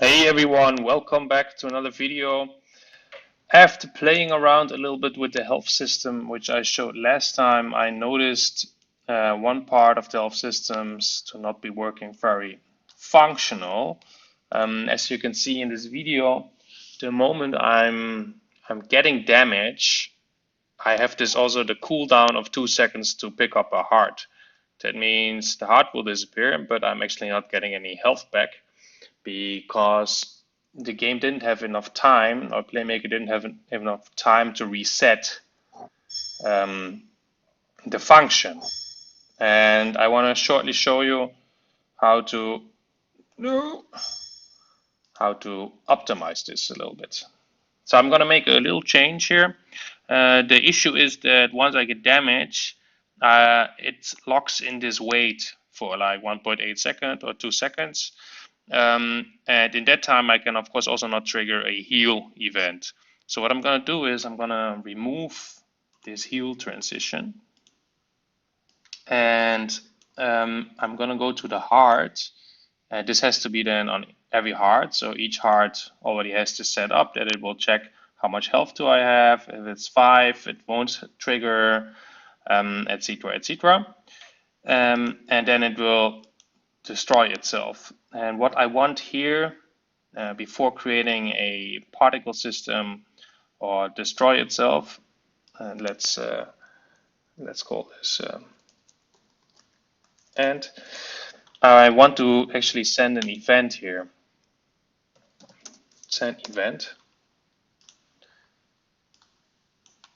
Hey everyone, welcome back to another video. After playing around a little bit with the health system, which I showed last time, I noticed one part of the health systems to not be working very functional. As you can see in this video, the moment I'm getting damage, I have this also the cooldown of 2 seconds to pick up a heart. That means the heart will disappear, but I'm actually not getting any health back because the game didn't have enough time, or Playmaker didn't have enough time to reset um, the function. And I want to shortly show you how to optimize this a little bit. So I'm going to make a little change here. The issue is that once I get damage, it locks in this wait for like 1.8 seconds or 2 seconds. And in that time, I can, of course, also not trigger a heal event. So what I'm going to do is I'm going to remove this heal transition. And I'm going to go to the heart. This has to be then on every heart. So each heart already has to set up that it will check how much health do I have. If it's 5, it won't trigger, etc., etc. And then it will destroy itself. And what I want here, before creating a particle system or destroy itself, let's call this and I want to actually send an event here. Send event.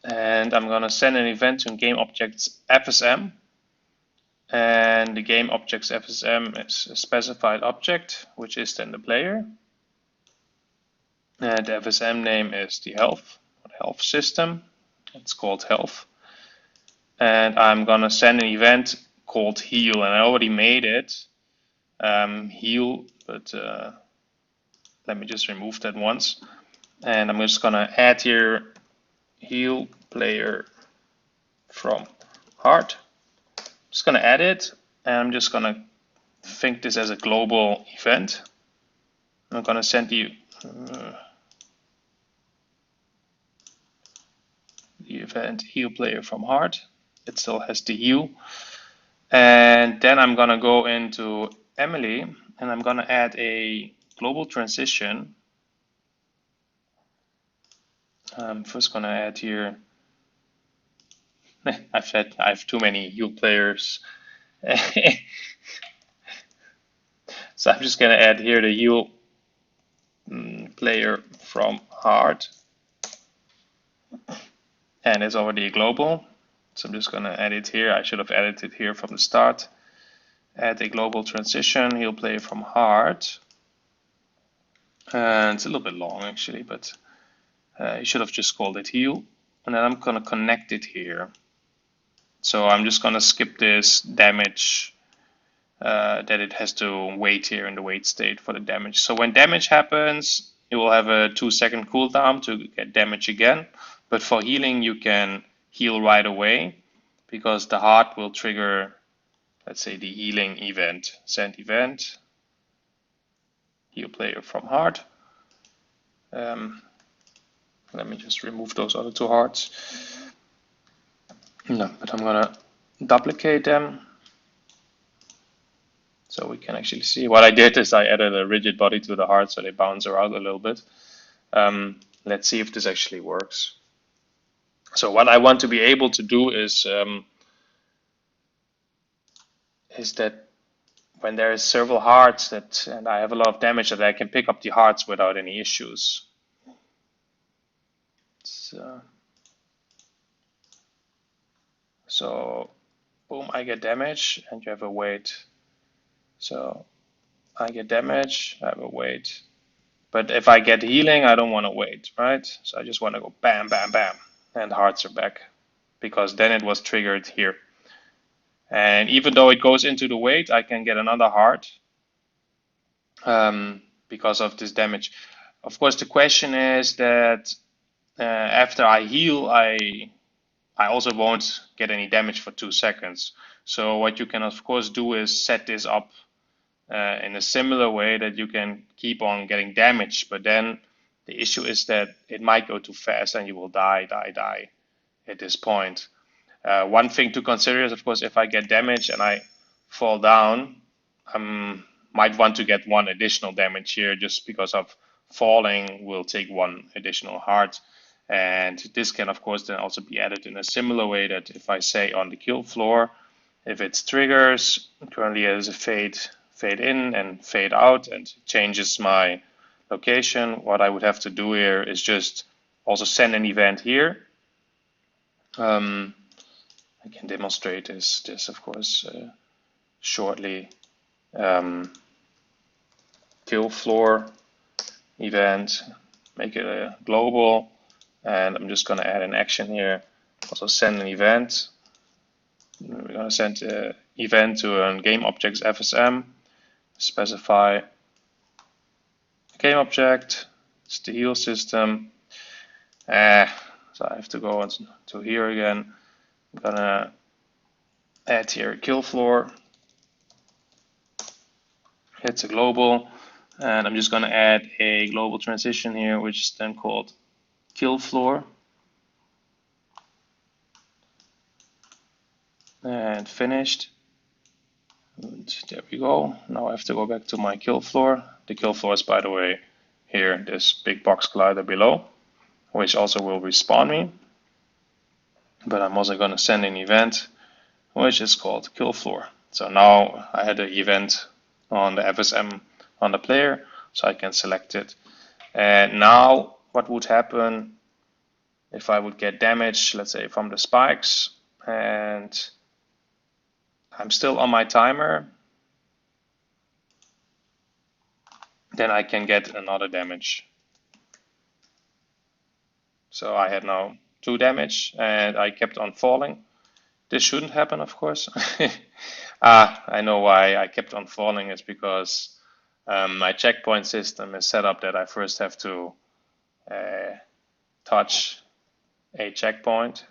And I'm going to send an event to game objects FSM. And the game objects FSM is a specified object, which is then the player. And the FSM name is the health system. It's called health. And I'm going to send an event called heal. And I already made it heal, but let me just remove that once. And I'm just going to add here heal player from heart. Just going to add it, and I'm just going to think this as a global event. I'm going to send you the event heal player from heart. It still has the heal. And then I'm going to go into Emily, and I'm going to add a global transition. I'm first going to add here. I have too many heal players. So I'm just going to add here the heal player from heart. And it's already global. So I'm just going to add it here. I should have added it here from the start. Add a global transition, heal player from heart. And it's a little bit long actually, but you should have just called it heal. And then I'm going to connect it here. So I'm just going to skip this damage that it has to wait here in the wait state for the damage. So when damage happens, it will have a 2-second cooldown to get damage again. But for healing, you can heal right away because the heart will trigger, let's say, the healing event. Send event, heal player from heart. Let me just remove those other 2 hearts. No, but I'm going to duplicate them so we can actually see. What I did is I added a rigid body to the heart so they bounce around a little bit. Let's see if this actually works. So what I want to be able to do is that when there is several hearts and I have a lot of damage, that I can pick up the hearts without any issues. So boom, I get damage and you have a wait. So I get damage, I have a wait. But if I get healing, I don't want to wait, right? So I just want to go bam, bam, bam, and hearts are back because then it was triggered here. And even though it goes into the wait, I can get another heart because of this damage. Of course, the question is that after I heal, I also won't get any damage for 2 seconds. So what you can of course do is set this up in a similar way that you can keep on getting damage, but then the issue is that it might go too fast and you will die at this point. One thing to consider is, of course, if I get damage and I fall down, I might want to get one additional damage here just because of falling will take one additional heart. And this can, of course, then also be added in a similar way that if I say on the kill floor, if it's triggers, currently it is a fade in and fade out and changes my location. What I would have to do here is just also send an event here. I can demonstrate this of course, shortly. Kill floor event, make it a global, and I'm just going to add an action here. Also send an event. We're going to send an event to a game object's FSM. Specify game object. It's the heal system. So I have to go to here again. I'm gonna add here kill floor. It's a global, and I'm just gonna add a global transition here, which is then called kill floor. And finished. And there we go. Now I have to go back to my kill floor. The kill floor is, by the way, here, this big box collider below, which also will respawn me. But I'm also going to send an event, which is called kill floor. So now I had an event on the FSM on the player, so I can select it. And now what would happen if I would get damage, let's say from the spikes, and I'm still on my timer, then I can get another damage. So I had now 2 damage and I kept on falling. This shouldn't happen, of course. I know why I kept on falling. It's because my checkpoint system is set up that I first have to touch a checkpoint.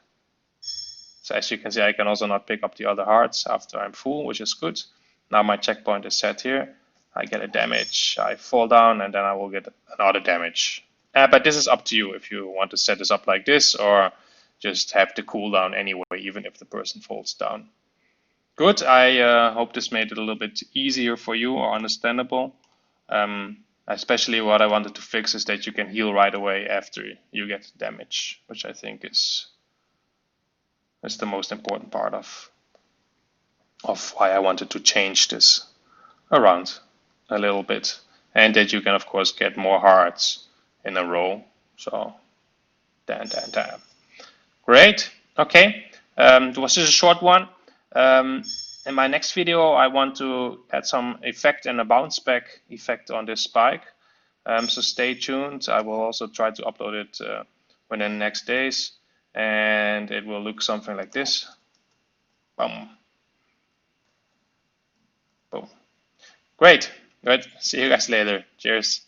So as you can see, I can also not pick up the other hearts after I'm full, which is good. Now my checkpoint is set here. I get a damage, I fall down, and then I will get another damage. But this is up to you if you want to set this up like this or just have the cooldown anyway, even if the person falls down. Good, I hope this made it a little bit easier for you or understandable. Especially what I wanted to fix is that you can heal right away after you get damage, which I think is the most important part of why I wanted to change this around a little bit. And that you can, of course, get more hearts in a row. So, damn. Great. Okay. It was just a short one. In my next video, I want to add some effect and a bounce back effect on this spike. So stay tuned. I will also try to upload it within the next days. And it will look something like this. Boom. Boom. Great. Good. See you guys later. Cheers.